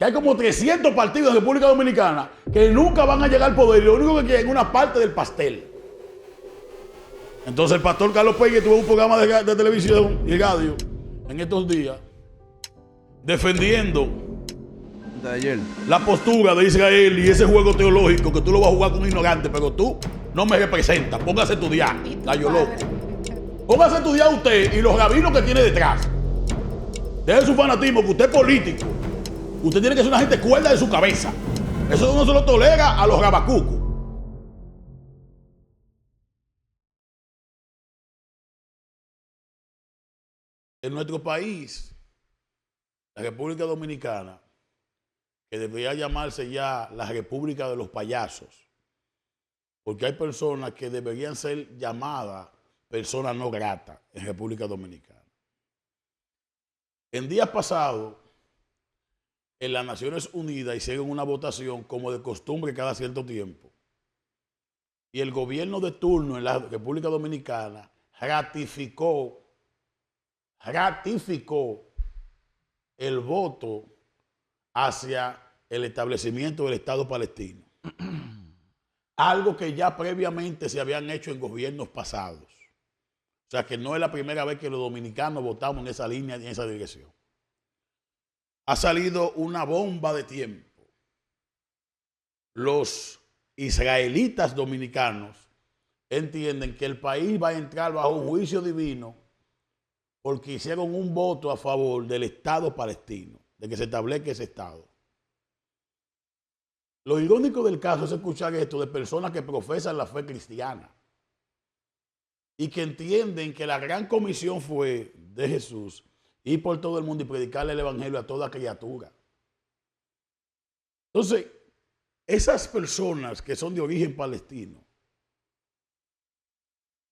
que hay como 300 partidos en República Dominicana que nunca van a llegar al poder y lo único que quieren es una parte del pastel. Entonces el pastor Carlos Pérez tuvo un programa de televisión y radio en estos días defendiendo de ayer la postura de Israel y ese juego teológico que tú lo vas a jugar con un ignorante, pero tú no me representas. Póngase a estudiar, gallo loco. Póngase a estudiar usted y los rabinos que tiene detrás. Deje su fanatismo, que usted es político. Usted tiene que ser una gente cuerda de su cabeza. Eso no se lo tolera a los rabacucos. En nuestro país, la República Dominicana, que debería llamarse ya la República de los Payasos, porque hay personas que deberían ser llamadas personas no gratas en República Dominicana. En días pasados, en las Naciones Unidas hicieron una votación como de costumbre cada cierto tiempo. Y el gobierno de turno en la República Dominicana ratificó el voto hacia el establecimiento del Estado palestino. Algo que ya previamente se habían hecho en gobiernos pasados. O sea que no es la primera vez que los dominicanos votamos en esa línea y en esa dirección. Ha salido una bomba de tiempo. Los israelitas dominicanos entienden que el país va a entrar bajo un juicio divino porque hicieron un voto a favor del Estado palestino, de que se establezca ese Estado. Lo irónico del caso es escuchar esto de personas que profesan la fe cristiana y que entienden que la gran comisión fue de Jesús ir por todo el mundo y predicarle el evangelio a toda criatura. Entonces, esas personas que son de origen palestino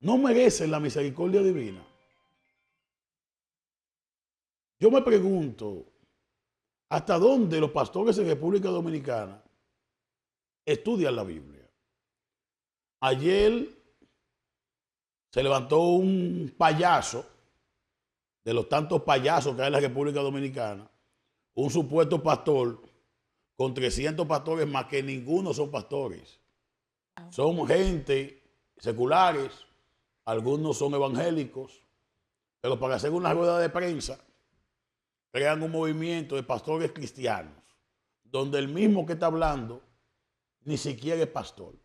no merecen la misericordia divina. Yo me pregunto, ¿hasta dónde los pastores en República Dominicana estudian la Biblia? Ayer se levantó un payaso, de los tantos payasos que hay en la República Dominicana, un supuesto pastor con 300 pastores más que ninguno son pastores. Son gente seculares, algunos son evangélicos, pero para hacer una rueda de prensa crean un movimiento de pastores cristianos, donde el mismo que está hablando ni siquiera es pastor.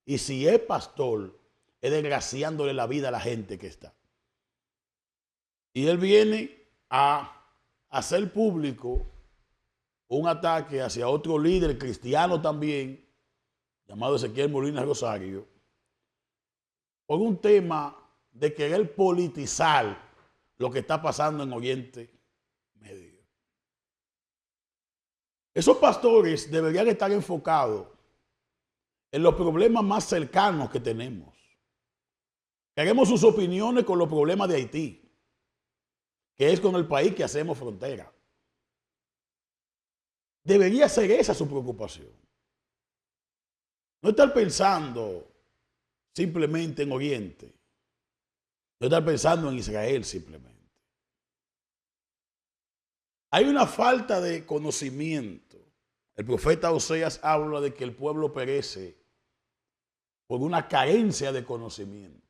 Y si es pastor, es desgraciándole la vida a la gente que está. Y él viene a hacer público un ataque hacia otro líder cristiano también, llamado Ezequiel Molina Rosario, por un tema de querer politizar lo que está pasando en Oriente Medio. Esos pastores deberían estar enfocados en los problemas más cercanos que tenemos. Queremos sus opiniones con los problemas de Haití, que es con el país que hacemos frontera. Debería ser esa su preocupación. No estar pensando simplemente en Oriente. No estar pensando en Israel simplemente. Hay una falta de conocimiento. El profeta Oseas habla de que el pueblo perece por una carencia de conocimiento.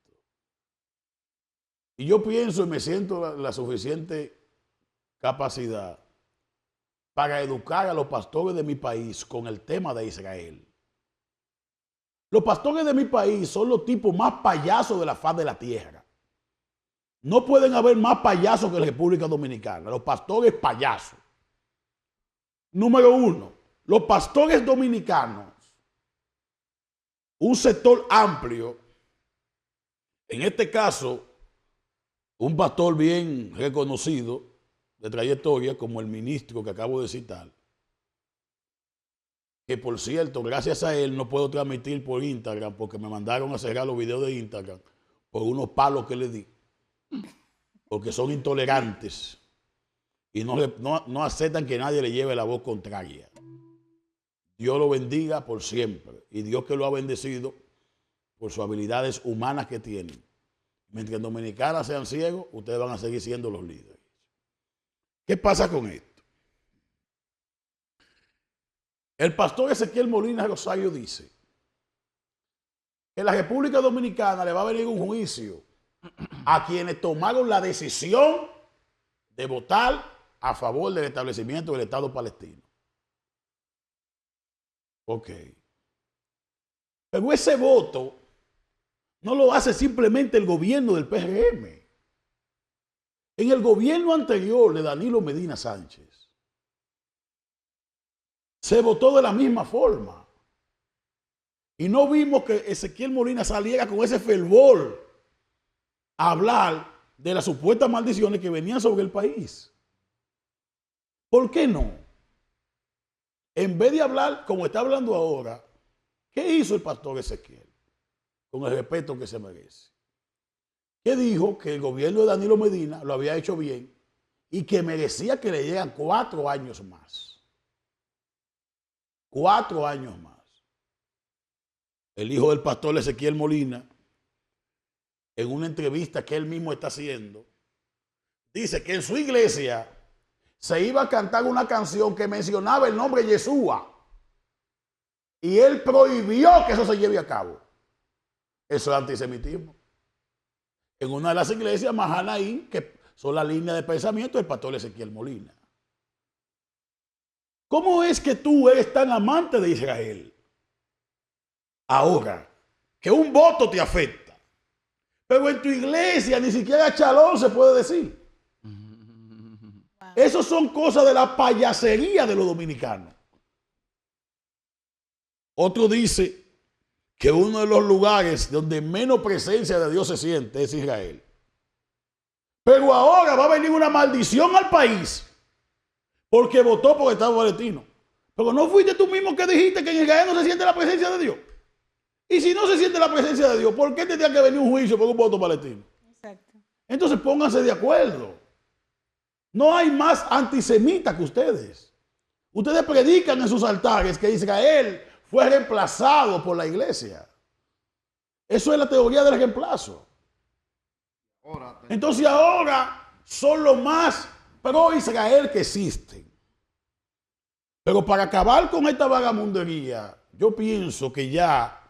Y yo pienso y me siento la suficiente capacidad para educar a los pastores de mi país con el tema de Israel. Los pastores de mi país son los tipos más payasos de la faz de la tierra. No pueden haber más payasos que la República Dominicana. Los pastores payasos. Número uno, los pastores dominicanos, un sector amplio, en este caso, un pastor bien reconocido de trayectoria como el ministro que acabo de citar, que por cierto, gracias a él no puedo transmitir por Instagram porque me mandaron a cerrar los videos de Instagram por unos palos que le di, porque son intolerantes y no aceptan que nadie le lleve la voz contraria. Dios lo bendiga por siempre y Dios que lo ha bendecido por sus habilidades humanas que tienen. Mientras en Dominicana sean ciegos, ustedes van a seguir siendo los líderes. ¿Qué pasa con esto? El pastor Ezequiel Molina Rosario dice que en la República Dominicana le va a venir un juicio a quienes tomaron la decisión de votar a favor del establecimiento del Estado palestino. Ok. Pero ese voto no lo hace simplemente el gobierno del PRM. En el gobierno anterior de Danilo Medina Sánchez se votó de la misma forma. Y no vimos que Ezequiel Molina saliera con ese fervor a hablar de las supuestas maldiciones que venían sobre el país. ¿Por qué no? En vez de hablar como está hablando ahora, ¿qué hizo el pastor Ezequiel? Con el respeto que se merece. Que dijo que el gobierno de Danilo Medina lo había hecho bien y que merecía que le dieran 4 años más. 4 años más. El hijo del pastor Ezequiel Molina, en una entrevista que él mismo está haciendo, dice que en su iglesia se iba a cantar una canción que mencionaba el nombre de Yeshua. Y él prohibió que eso se lleve a cabo. Eso es antisemitismo. En una de las iglesias, Mahanaín, que son la línea de pensamiento del pastor Ezequiel Molina. ¿Cómo es que tú eres tan amante de Israel? Ahora, que un voto te afecta. Pero en tu iglesia ni siquiera chalón se puede decir. Esas son cosas de la payasería de los dominicanos. Otro dice que uno de los lugares donde menos presencia de Dios se siente es Israel. Pero ahora va a venir una maldición al país porque votó por el Estado palestino. Pero no fuiste tú mismo que dijiste que en Israel no se siente la presencia de Dios. Y si no se siente la presencia de Dios, ¿por qué tendría que venir un juicio por un voto palestino? Exacto. Entonces pónganse de acuerdo. No hay más antisemitas que ustedes. Ustedes predican en sus altares que Israel fue reemplazado por la iglesia. Eso es la teoría del reemplazo. Entonces ahora son los más pro Israel que existen. Pero para acabar con esta vagamundería, yo pienso que ya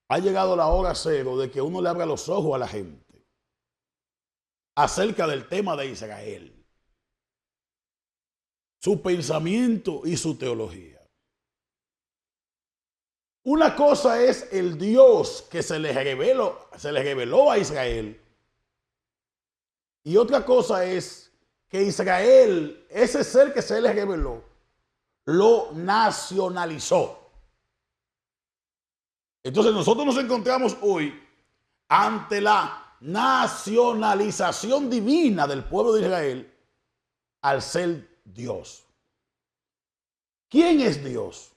ha llegado la hora cero de que uno le abra los ojos a la gente acerca del tema de Israel, su pensamiento y su teología. Una cosa es el Dios que se le reveló a Israel. Y otra cosa es que Israel, ese ser que se le reveló, lo nacionalizó. Entonces nosotros nos encontramos hoy ante la nacionalización divina del pueblo de Israel al ser Dios. ¿Quién es Dios?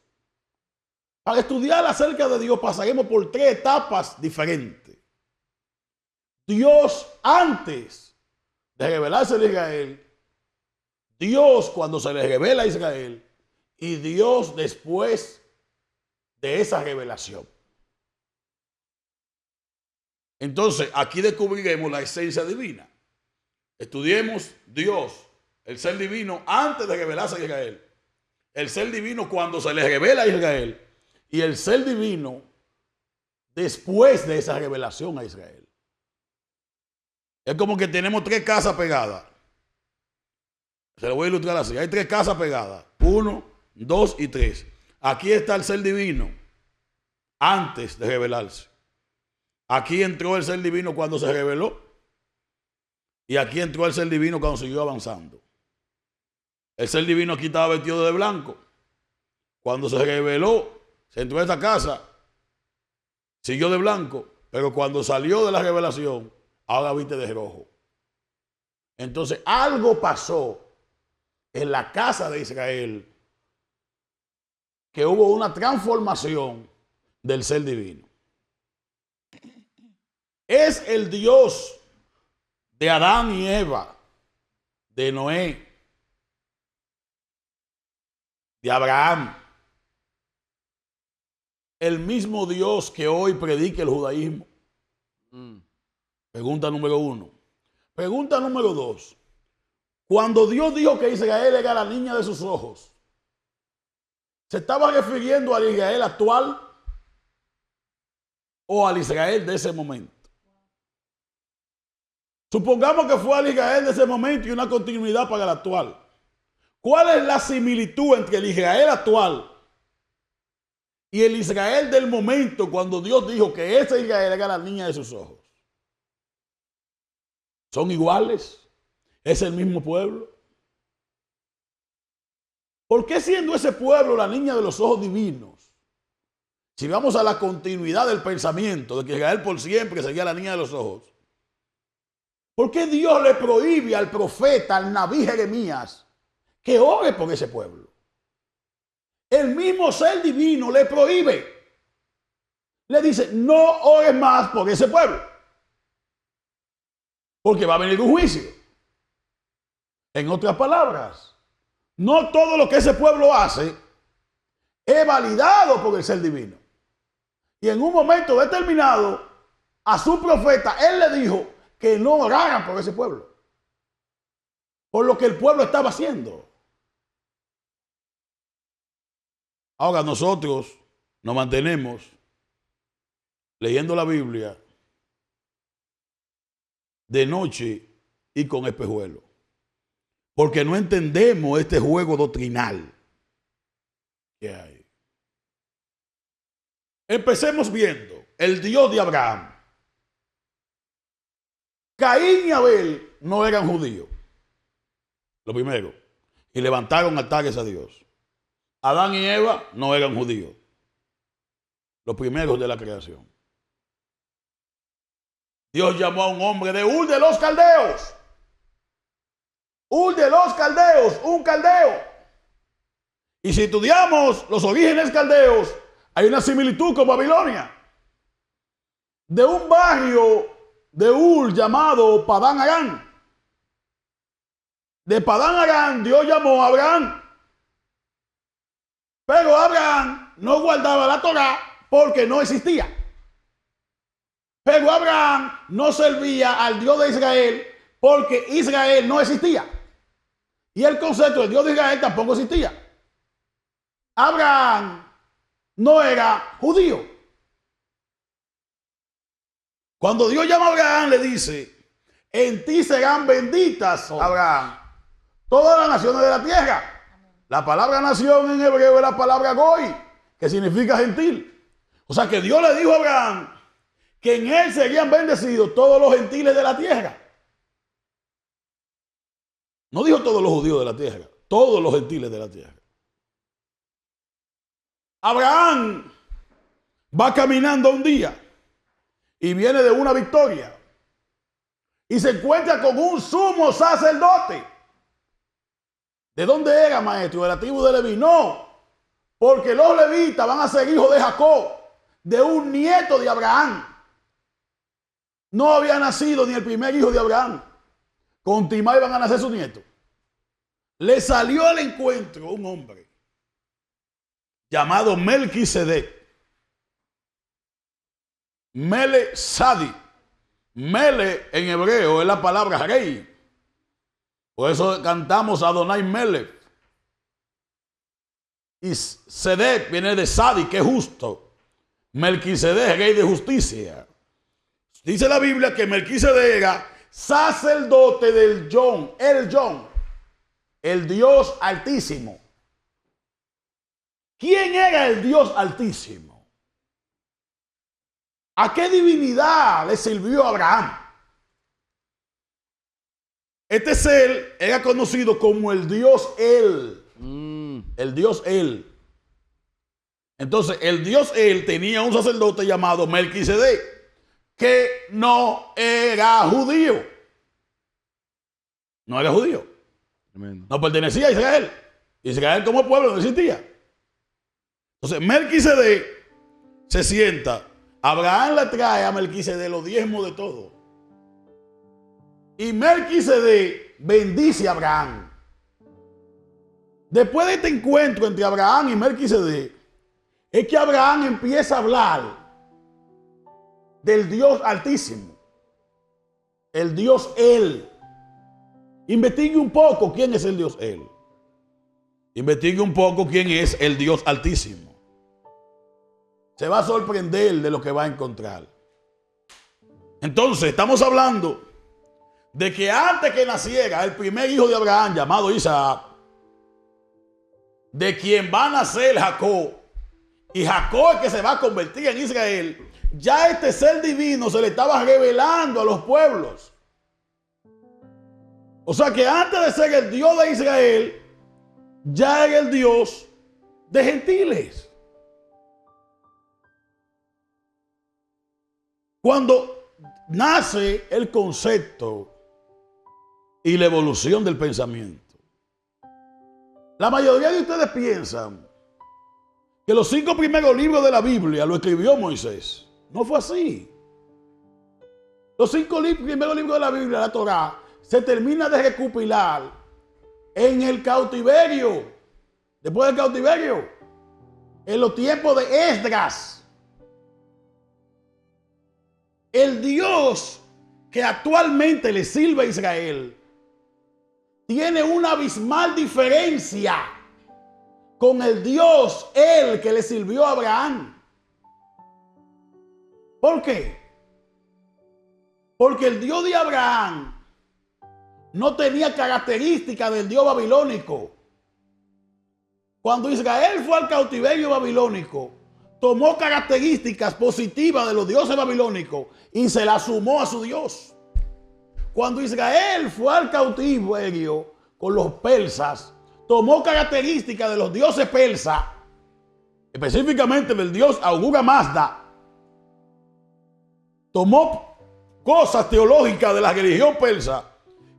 Para estudiar acerca de Dios pasaremos por 3 etapas diferentes. Dios antes de revelarse a Israel, Dios cuando se le revela a Israel y Dios después de esa revelación. Entonces, aquí descubriremos la esencia divina. Estudiemos Dios, el ser divino, antes de revelarse a Israel. El ser divino cuando se le revela a Israel. Y el ser divino después de esa revelación a Israel. Es como que tenemos 3 casas pegadas. Se lo voy a ilustrar así. Hay 3 casas pegadas. 1, 2 y 3. Aquí está el ser divino antes de revelarse. Aquí entró el ser divino cuando se reveló. Y aquí entró el ser divino cuando siguió avanzando. El ser divino aquí estaba vestido de blanco. Cuando se reveló, se entró a esta casa, siguió de blanco, pero cuando salió de la revelación, ahora viste de rojo. Entonces algo pasó en la casa de Israel, que hubo una transformación del ser divino. Es el Dios de Adán y Eva, de Noé, de Abraham. El mismo Dios que hoy predica el judaísmo. Pregunta número 1. Pregunta número 2. Cuando Dios dijo que Israel era la niña de sus ojos, ¿Se estaba refiriendo al Israel actual o al Israel de ese momento? Supongamos que fue al Israel de ese momento y una continuidad para el actual. ¿Cuál es la similitud entre el Israel actual y el Israel del momento cuando Dios dijo que ese Israel era la niña de sus ojos? ¿Son iguales? ¿Es el mismo pueblo? ¿Por qué siendo ese pueblo la niña de los ojos divinos? Si vamos a la continuidad del pensamiento de que Israel por siempre sería la niña de los ojos, ¿por qué Dios le prohíbe al profeta, al Nabí Jeremías, que ore por ese pueblo? El mismo ser divino le prohíbe. Le dice, no ores más por ese pueblo, porque va a venir un juicio. En otras palabras, no todo lo que ese pueblo hace es validado por el ser divino. Y en un momento determinado, a su profeta, él le dijo que no oraran por ese pueblo, por lo que el pueblo estaba haciendo. Ahora nosotros nos mantenemos leyendo la Biblia de noche y con espejuelo, porque no entendemos este juego doctrinal que hay. Empecemos viendo el Dios de Abraham. Caín y Abel no eran judíos, lo primero, y levantaron altares a Dios. Adán y Eva no eran judíos, los primeros de la creación. Dios llamó a un hombre de Ur de los Caldeos. Ur de los Caldeos, un caldeo. Y si estudiamos los orígenes caldeos, hay una similitud con Babilonia. De un barrio de Ur llamado Padán Aram. De Padán Aram Dios llamó a Abraham. Pero Abraham no guardaba la Torá porque no existía. Pero Abraham no servía al Dios de Israel porque Israel no existía. Y el concepto del Dios de Israel tampoco existía. Abraham no era judío. Cuando Dios llama a Abraham, le dice, en ti serán benditas, Abraham, todas las naciones de la tierra. La palabra nación en hebreo es la palabra goy, que significa gentil. O sea que Dios le dijo a Abraham que en él serían bendecidos todos los gentiles de la tierra. No dijo todos los judíos de la tierra, todos los gentiles de la tierra. Abraham va caminando un día y viene de una victoria y se encuentra con un sumo sacerdote. ¿De dónde era, maestro? ¿De la tribu de Leví? No, porque los levitas van a ser hijos de Jacob, de un nieto de Abraham. No había nacido ni el primer hijo de Abraham. Con Timá iban a nacer sus nietos. Le salió al encuentro un hombre llamado Melquisedec. Mele Sadi. Mele en hebreo es la palabra rey. Por eso cantamos Adonai Melech. Y Sedec viene de Sadi, que es justo. Melquisedec, rey de justicia. Dice la Biblia que Melquisedec era sacerdote del Yon, el Dios Altísimo. ¿Quién era el Dios Altísimo? ¿A qué divinidad le sirvió Abraham? Este ser era conocido como el Dios El. El Dios El. Entonces, el Dios El tenía un sacerdote llamado Melquisedec, que no era judío. No era judío. Amén. No pertenecía a Israel. Israel como pueblo no existía. Entonces, Melquisedec se sienta. Abraham le trae a Melquisedec los diezmos de todo. Y Melquisedec bendice a Abraham. Después de este encuentro entre Abraham y Melquisedec, es que Abraham empieza a hablar del Dios Altísimo, el Dios El. Investigue un poco quién es el Dios El. Investigue un poco quién es el Dios Altísimo. Se va a sorprender de lo que va a encontrar. Entonces, estamos hablando de que antes que naciera el primer hijo de Abraham, llamado Isaac, de quien va a nacer Jacob, y Jacob es que se va a convertir en Israel, ya este ser divino se le estaba revelando a los pueblos. O sea que antes de ser el Dios de Israel, ya era el Dios de gentiles. Cuando nace el concepto y la evolución del pensamiento, la mayoría de ustedes piensan que los 5 primeros libros de la Biblia lo escribió Moisés. No fue así. Los 5 primeros libros de la Biblia, la Torá, se termina de recopilar en el cautiverio. Después del cautiverio, en los tiempos de Esdras. El Dios que actualmente le sirve a Israel tiene una abismal diferencia con el Dios, el que le sirvió a Abraham. ¿Por qué? Porque el Dios de Abraham no tenía características del Dios babilónico. Cuando Israel fue al cautiverio babilónico, tomó características positivas de los dioses babilónicos y se las sumó a su Dios. Cuando Israel fue al cautiverio con los persas, tomó características de los dioses persas, específicamente del dios Ahura Mazda. Tomó cosas teológicas de la religión persa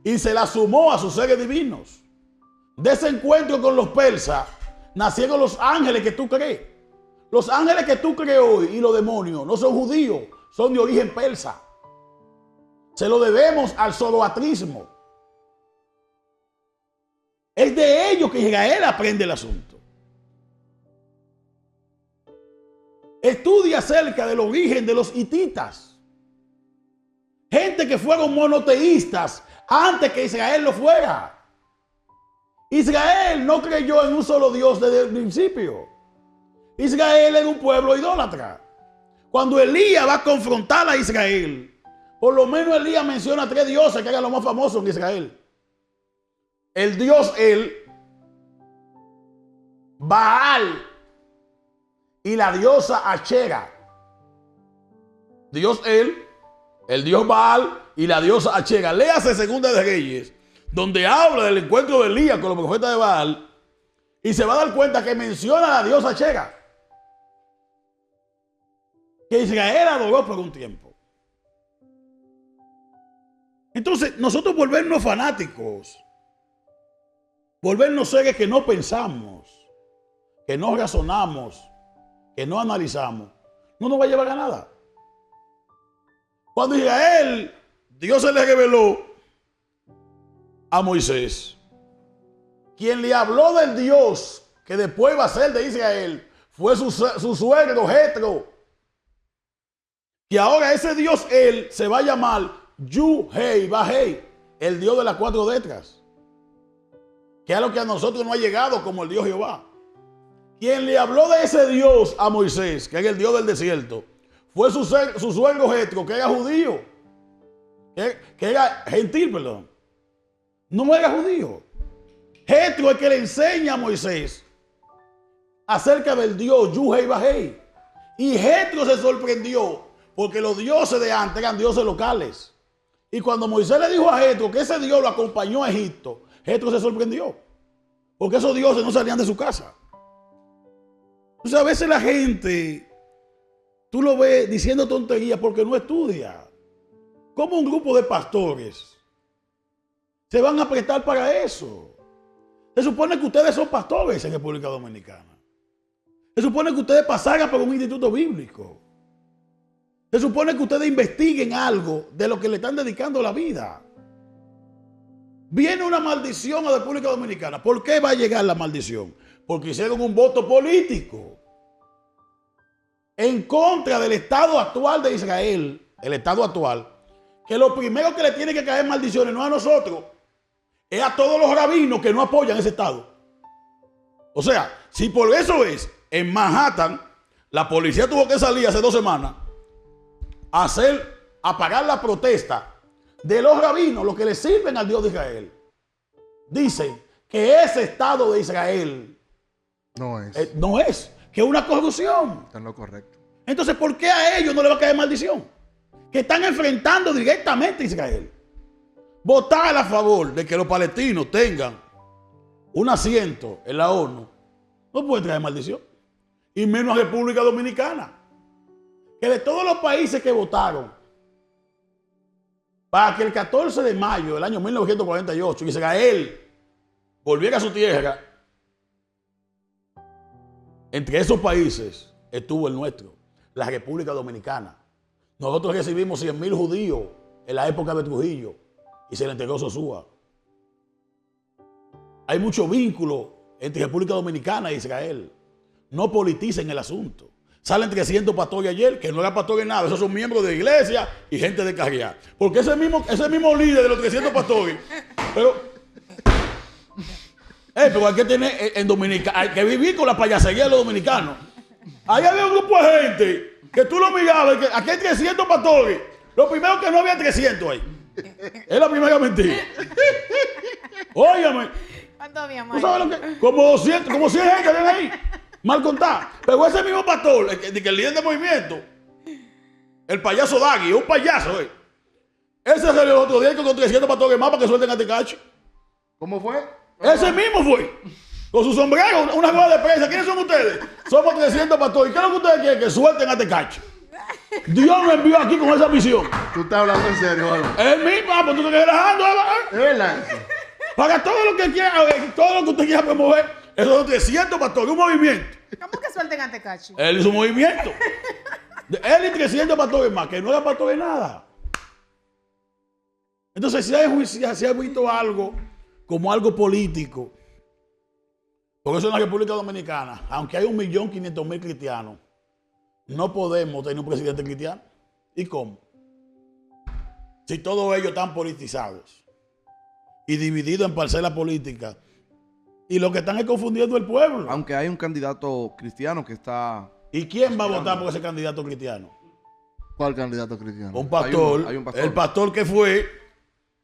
y se las sumó a sus seres divinos. De ese encuentro con los persas nacieron los ángeles que tú crees. Los ángeles que tú crees hoy y los demonios no son judíos, son de origen persa. Se lo debemos al zoroastrismo. Es de ellos que Israel aprende el asunto. Estudia acerca del origen de los hititas. Gente que fueron monoteístas antes que Israel lo fuera. Israel no creyó en un solo Dios desde el principio. Israel era un pueblo idólatra. Cuando Elías va a confrontar a Israel, por lo menos Elías menciona 3 dioses que eran los más famosos en Israel. El dios El, Baal y la diosa Achera. Dios el dios Baal y la diosa Achera. Léase Segunda de Reyes, donde habla del encuentro de Elías con los profetas de Baal, y se va a dar cuenta que menciona a la diosa Achera, que Israel adoró por un tiempo. Entonces, nosotros volvernos fanáticos, volvernos seres que no pensamos, que no razonamos, que no analizamos, no nos va a llevar a nada. Cuando Israel, Dios se le reveló a Moisés, quien le habló del Dios que después va a ser de Israel, fue su suegro Jetro. Y ahora ese Dios, él, se va a llamar Yu-Hei-Ba-Hei, el Dios de las 4 letras, que es lo que a nosotros no ha llegado como el Dios Jehová. Quien le habló de ese Dios a Moisés, que es el Dios del desierto, fue su suegro Jetro, que era judío, que era gentil, perdón. No era judío. Jetro es el que le enseña a Moisés acerca del Dios Yu-Hei-Ba-Hei. Y Jetro se sorprendió porque los dioses de antes eran dioses locales. Y cuando Moisés le dijo a Jetro que ese Dios lo acompañó a Egipto, Jetro se sorprendió, porque esos dioses no salían de su casa. Entonces a veces la gente, tú lo ves diciendo tonterías porque no estudia. ¿Cómo un grupo de pastores se van a prestar para eso? Se supone que ustedes son pastores en República Dominicana. Se supone que ustedes pasaran por un instituto bíblico. Se supone que ustedes investiguen algo de lo que le están dedicando la vida. Viene una maldición a la República Dominicana. ¿Por qué va a llegar la maldición? Porque hicieron un voto político en contra del estado actual de Israel, el estado actual, que lo primero que le tiene que caer maldiciones no a nosotros, es a todos los rabinos que no apoyan ese estado. O sea, si por eso es, en Manhattan, la policía tuvo que salir hace 2 semanas a apagar la protesta de los rabinos, los que le sirven al Dios de Israel. Dicen que ese Estado de Israel no es, que es una corrupción. Está en lo correcto. Entonces, ¿por qué a ellos no le va a caer maldición? Que están enfrentando directamente a Israel. Votar a favor de que los palestinos tengan un asiento en la ONU no puede traer maldición. Y menos a República Dominicana. Que de todos los países que votaron para que el 14 de mayo del año 1948 Israel volviera a su tierra, entre esos países estuvo el nuestro, la República Dominicana. Nosotros recibimos 100,000 judíos en la época de Trujillo y se le entregó Sosúa. Hay mucho vínculo entre República Dominicana e Israel. No politicen el asunto. Salen 300 pastores ayer, que no eran pastores nada, esos son miembros de iglesia y gente de carrera. Porque ese mismo líder de los 300 pastores, pero hay que tener en Dominicana, hay que vivir con la payasería de los dominicanos. Ahí había un grupo de gente que tú lo mirabas, que aquí hay 300 pastores. Lo primero que no había 300 ahí. Es la primera mentira. Óigame. ¿Cuánto habíamos? ¿Tú sabes lo que? Como 200, como 100 gente ven ahí. Mal contar. Pero ese mismo pastor, el líder del movimiento, el payaso Dagui, es un payaso, Ese salió el otro día con 300 pastores más para que suelten a Tecachi. ¿Cómo fue? Ese mismo fue. Con su sombrero, una rueda de prensa. ¿Quiénes son ustedes? Somos 300 pastores. ¿Y qué es lo que ustedes quieren? Que suelten a Tecachi. Dios me envió aquí con esa misión. Tú estás hablando en serio, Álvaro. Es mismo, pues tú te quedas relajando, Es verdad. Para todo lo que quiera, todo lo que usted quiera promover, esos son 300 pastores, un movimiento. ¿Cómo que suelten a Tecachi? Él hizo un movimiento. Él y 300 pastores más, que no era pastor de nada. Entonces, si ha visto algo como algo político, por eso en la República Dominicana, aunque hay 1.500.000 cristianos, no podemos tener un presidente cristiano. ¿Y cómo? Si todos ellos están politizados y divididos en parcelas políticas, y lo que están es confundiendo el pueblo. Aunque hay un candidato cristiano que está... ¿Y quién va a votar por ese candidato cristiano? ¿Cuál candidato cristiano? Un pastor. Hay un pastor. El pastor que fue.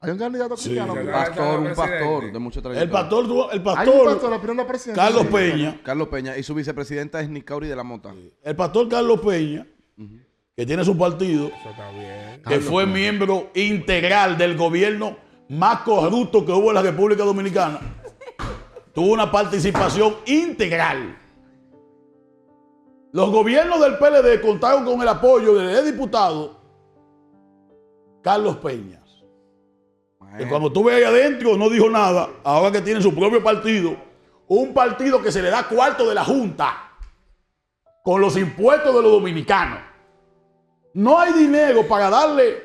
¿Hay un candidato cristiano? Un pastor de mucha trayectoria. El pastor, Hay un pastor aspirando a presidente. Carlos Peña. Carlos Peña. Y su vicepresidenta es Nicauri de la Mota. El pastor Carlos Peña, que tiene su partido, Eso está bien. que fue miembro integral del gobierno más corrupto que hubo en la República Dominicana. Tuvo una participación integral. Los gobiernos del PLD contaron con el apoyo del diputado Carlos Peña. Que cuando estuve ahí adentro no dijo nada. Ahora que tiene su propio partido, un partido que se le da cuarto de la Junta con los impuestos de los dominicanos. No hay dinero para darle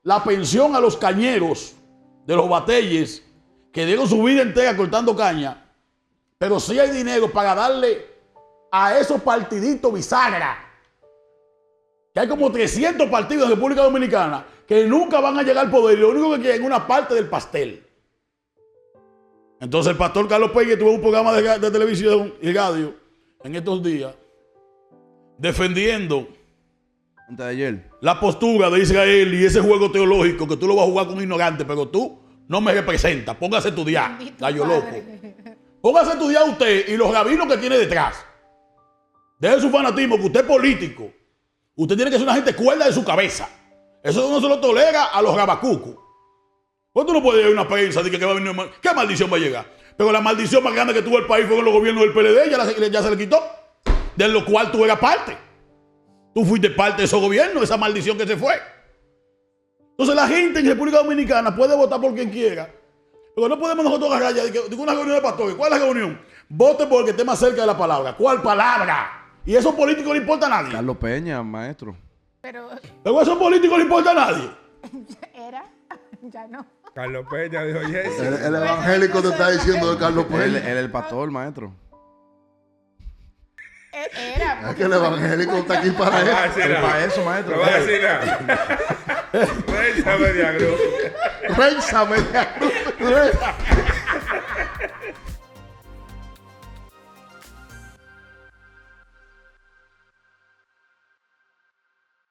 la pensión a los cañeros de los batelles que dieron su vida entera cortando caña, pero sí hay dinero para darle a esos partiditos bisagra, que hay como 300 partidos en República Dominicana que nunca van a llegar al poder y lo único que quieren es una parte del pastel. Entonces el pastor Carlos Peña tuvo un programa de televisión y radio en estos días defendiendo Antes de ayer. la postura de Israel y ese juego teológico que tú lo vas a jugar con ignorante, pero tú no me representas. Póngase a estudiar, Bendito gallo Padre. loco. Póngase a estudiar usted y los rabinos que tiene detrás. Deje su fanatismo, que usted es político. Usted tiene que ser una gente cuerda de su cabeza. Eso no se lo tolera a los rabacucos. Pues tú no puedes ir a una prensa de que va a venir, ¿qué maldición va a llegar? Pero la maldición más grande que tuvo el país fue con los gobiernos del PLD, ya se le quitó. De lo cual tú eras parte. Tú fuiste parte de esos gobiernos, esa maldición que se fue. Entonces la gente en República Dominicana puede votar por quien quiera. Pero no podemos nosotros agarrar ya de una reunión de pastores. ¿Cuál es la reunión? Vote por el que esté más cerca de la palabra. ¿Cuál palabra? Y eso político no le importa a nadie. Carlos Peña, maestro. Pero Pero eso político no le importa a nadie. era, ya no. Carlos Peña dijo, yes. El evangélico te está diciendo de Carlos Él Peña. es el pastor, maestro. Era. Es que el evangélico está aquí para No va a eso. decir Para nada. eso, maestro. No va a decir nada. Prensa Media Group. Prensa media cruz.